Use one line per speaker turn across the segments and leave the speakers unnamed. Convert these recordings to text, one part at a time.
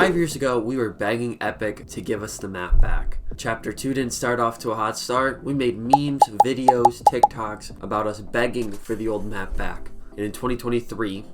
5 years ago, we were begging Epic to give us the map back. Chapter 2 didn't start off to a hot start. We made memes, videos, TikToks about us begging for the old map back. And in 2023,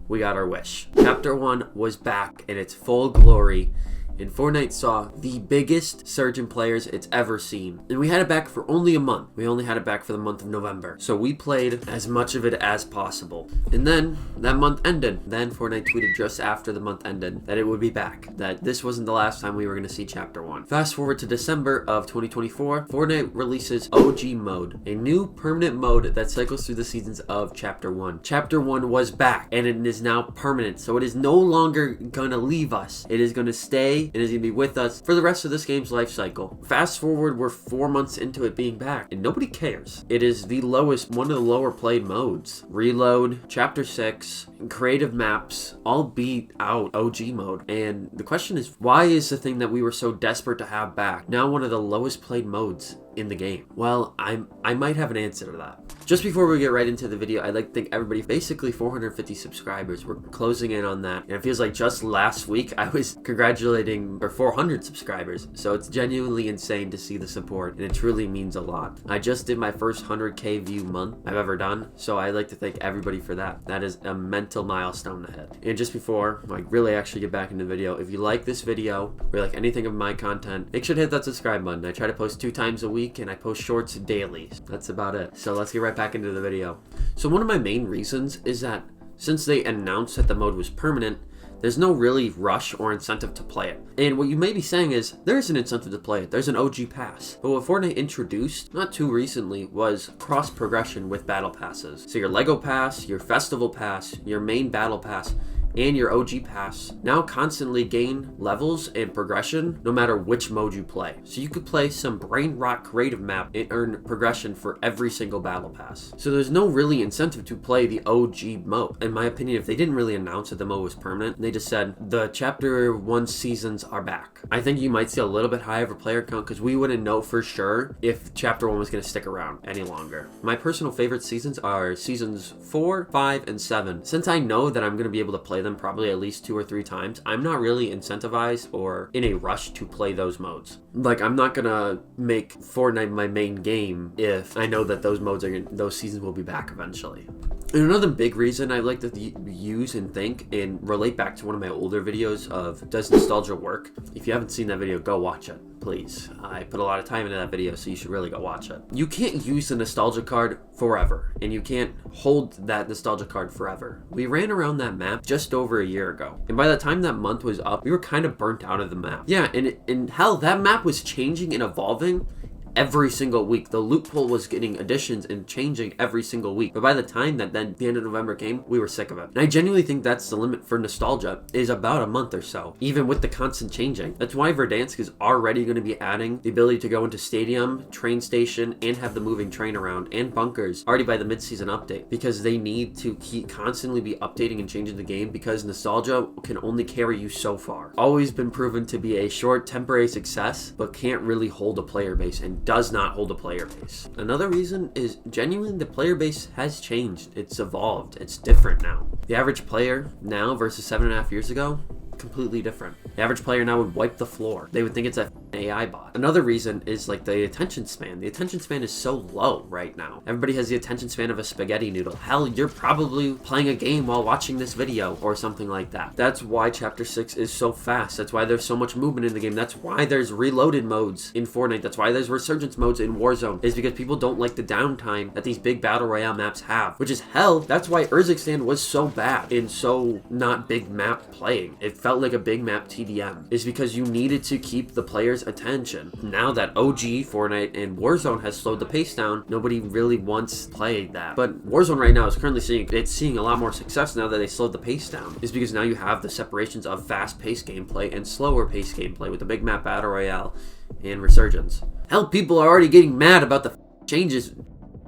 we got our wish. Chapter 1 was back in its full glory, and Fortnite saw the biggest surge in players it's ever seen. And we had it back for only a month. We only had it back for the month of November. So we played as much of it as possible. And then that month ended. Then Fortnite tweeted just after the month ended that it would be back, that this wasn't the last time we were going to see Chapter 1. Fast forward to December of 2024, Fortnite releases OG mode, a new permanent mode that cycles through the seasons of Chapter 1. Chapter 1 was back, and it is now permanent. So it is no longer going to leave us. It is going to stay and is going to be with us for the rest of this game's life cycle. Fast forward, we're 4 months into it being back, and nobody cares. It is the lowest, one of the lower played modes. Reload, Chapter 6, creative maps, all beat out OG mode. And the question is, why is the thing that we were so desperate to have back now one of the lowest played modes in the game? Well, I might have an answer to that. Just before we get right into the video, I'd like to thank everybody. Basically 450 subscribers. We're closing in on that. And it feels like just last week I was congratulating for 400 subscribers. So it's genuinely insane to see the support, and it truly means a lot. I just did my first 100k view month I've ever done. So I'd like to thank everybody for that. That is a mental milestone to hit. And just before I really actually get back into the video, if you like this video or like anything of my content, make sure to hit that subscribe button. I try to post 2 times a week, and I post shorts daily. That's about it. So let's get right back into the video. So one of my main reasons is that since they announced that the mode was permanent, there's no really rush or incentive to play it. And what you may be saying is, there's an incentive to play it. There's an OG pass. But what Fortnite introduced, not too recently, was cross progression with battle passes. So your Lego pass, your festival pass, your main battle pass, and your OG pass now constantly gain levels and progression no matter which mode you play. So you could play some brain rot creative map and earn progression for every single battle pass. So there's no really incentive to play the OG mode. In my opinion, if they didn't really announce that the mode was permanent, they just said the Chapter 1 seasons are back, I think you might see a little bit higher of a player count because we wouldn't know for sure if Chapter 1 was going to stick around any longer. My personal favorite seasons are seasons 4, 5, and 7. Since I know that I'm going to be able to play them probably at least 2 or 3 times, I'm not really incentivized or in a rush to play those modes. Like, I'm not gonna make Fortnite my main game if I know that those seasons will be back eventually. And another big reason I like to use and think and relate back to one of my older videos of does nostalgia work? If you haven't seen that video, go watch it, please. I put a lot of time into that video, so you should really go watch it. You can't use the nostalgia card forever, and you can't hold that nostalgia card forever. We ran around that map just over a year ago, and by the time that month was up, we were kind of burnt out of the map. Yeah, and hell, that map was changing and evolving every single week. The loophole was getting additions and changing every single week. But by the time that then the end of November came, we were sick of it. And I genuinely think that's the limit for nostalgia, is about a month or so, even with the constant changing. That's why Verdansk is already going to be adding the ability to go into stadium, train station, and have the moving train around, and bunkers already by the mid-season update, because they need to constantly be updating and changing the game, because nostalgia can only carry you so far. Always been proven to be a short temporary success, but can't really hold a player base, and does not hold a player base. Another reason is genuinely the player base has changed. It's evolved. It's different now. The average player now versus 7.5 years ago, completely different. The average player now would wipe the floor. They would think it's a AI bot. Another reason is like the attention span. The attention span is so low right now. Everybody has the attention span of a spaghetti noodle. Hell, you're probably playing a game while watching this video or something like that. That's why Chapter 6 is so fast. That's why there's so much movement in the game. That's why there's reloaded modes in Fortnite. That's why there's resurgence modes in Warzone. Is because people don't like the downtime that these big battle royale maps have. Which is hell, that's why Urzikstan was so bad and so not big map playing. It felt like a big map TDM. Is because you needed to keep the players' attention. Now that OG, Fortnite, and Warzone has slowed the pace down, nobody really wants to play that. But Warzone right now is currently seeing a lot more success now that they slowed the pace down. Is because now you have the separations of fast-paced gameplay and slower-paced gameplay with the big map battle royale and resurgence. Hell, people are already getting mad about the changes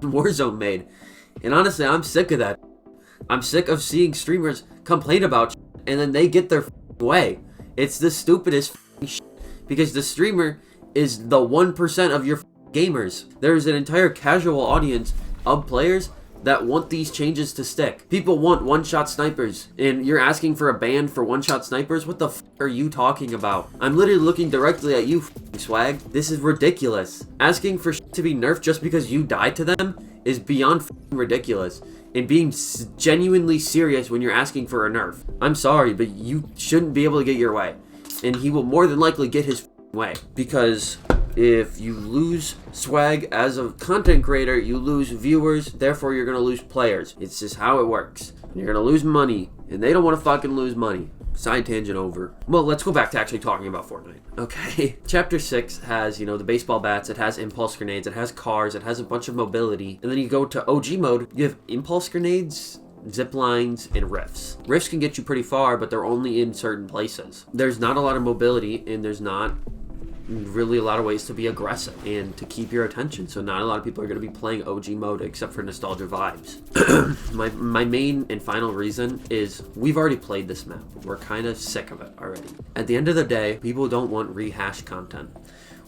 Warzone made. And honestly, I'm sick of that. I'm sick of seeing streamers complain about and then they get their way. It's the stupidest shit. Because the streamer is the 1% of your gamers. There's an entire casual audience of players that want these changes to stick. People want one-shot snipers, and you're asking for a ban for one-shot snipers? What the f are you talking about? I'm literally looking directly at you, swag. This is ridiculous. Asking for to be nerfed just because you died to them is beyond ridiculous. And being genuinely serious when you're asking for a nerf. I'm sorry, but you shouldn't be able to get your way. And he will more than likely get his way. Because if you lose swag as a content creator, you lose viewers, therefore you're going to lose players. It's just how it works. You're going to lose money, and they don't want to fucking lose money. Side tangent over. Well, let's go back to actually talking about Fortnite. Okay. Chapter 6 has, the baseball bats, it has impulse grenades, it has cars, it has a bunch of mobility. And then you go to OG mode, you have impulse grenades, zip lines, and rifts. Rifts can get you pretty far, but they're only in certain places. There's not a lot of mobility, and there's not really a lot of ways to be aggressive and to keep your attention. So not a lot of people are going to be playing OG mode except for nostalgia vibes. my main and final reason is we've already played this map. We're kind of sick of it already. At the end of the day, people don't want rehash content.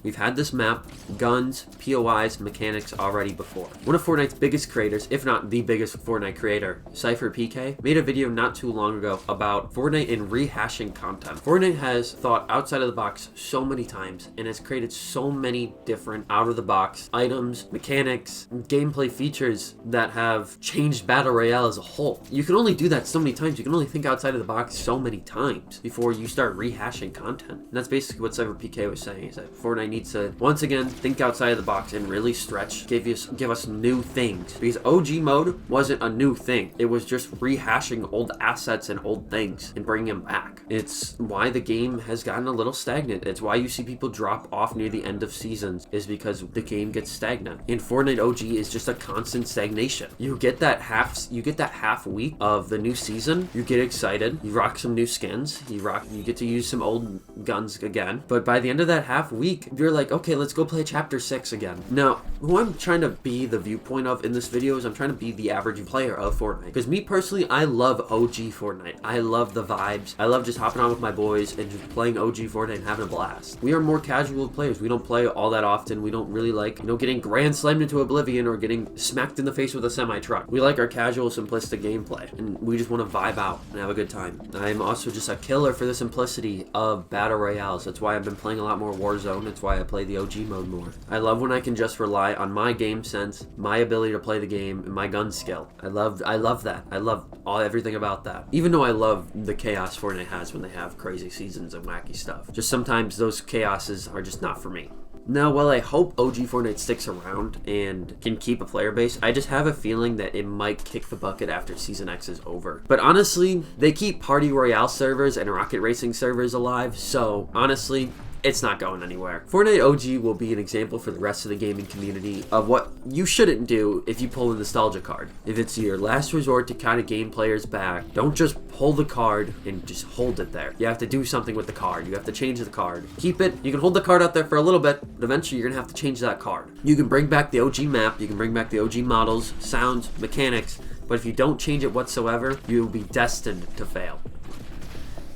We've had this map, guns, POIs, mechanics already before. One of Fortnite's biggest creators, if not the biggest Fortnite creator, Cypher PK, made a video not too long ago about Fortnite and rehashing content. Fortnite has thought outside of the box so many times and has created so many different out-of-the-box items, mechanics, gameplay features that have changed Battle Royale as a whole. You can only do that so many times. You can only think outside of the box so many times before you start rehashing content. And that's basically what Cypher PK was saying, is that Fortnite needs to once again think outside of the box and really stretch, give us new things, because OG mode wasn't a new thing. It was just rehashing old assets and old things and bringing them back. It's why the game has gotten a little stagnant. It's why you see people drop off near the end of seasons, is because the game gets stagnant. And Fortnite OG is just a constant stagnation. You get that half week of the new season, you get excited, you rock some new skins, you get to use some old guns again, but by the end of that half week, you're like, okay, let's go play chapter 6 again. Now, who I'm trying to be the viewpoint of in this video is I'm trying to be the average player of Fortnite. Because me personally, I love OG Fortnite. I love the vibes. I love just hopping on with my boys and just playing OG Fortnite and having a blast. We are more casual players. We don't play all that often. We don't really like, getting grand slammed into oblivion or getting smacked in the face with a semi-truck. We like our casual, simplistic gameplay. And we just want to vibe out and have a good time. I'm also just a killer for the simplicity of battle royales. That's why I've been playing a lot more Warzone. That's why I play the OG mode more. I love when I can just rely on my game sense, my ability to play the game, and my gun skill. I love that. I love everything about that. Even though I love the chaos Fortnite has when they have crazy seasons and wacky stuff. Just sometimes those chaoses are just not for me. Now, while I hope OG Fortnite sticks around and can keep a player base, I just have a feeling that it might kick the bucket after Season X is over. But honestly, they keep Party Royale servers and Rocket Racing servers alive, so honestly, it's not going anywhere. Fortnite OG will be an example for the rest of the gaming community of what you shouldn't do if you pull a nostalgia card. If it's your last resort to kind of gain players back, don't just pull the card and just hold it there. You have to do something with the card. You have to change the card. Keep it. You can hold the card out there for a little bit, but eventually you're gonna have to change that card. You can bring back the OG map, you can bring back the OG models, sounds, mechanics, but if you don't change it whatsoever, you'll be destined to fail.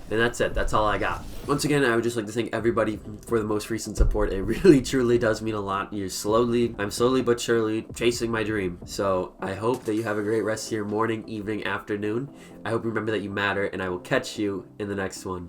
And that's it. That's all I got. Once again, I would just like to thank everybody for the most recent support. It really, truly does mean a lot. I'm slowly but surely chasing my dream. So I hope that you have a great rest of your morning, evening, afternoon. I hope you remember that you matter, and I will catch you in the next one.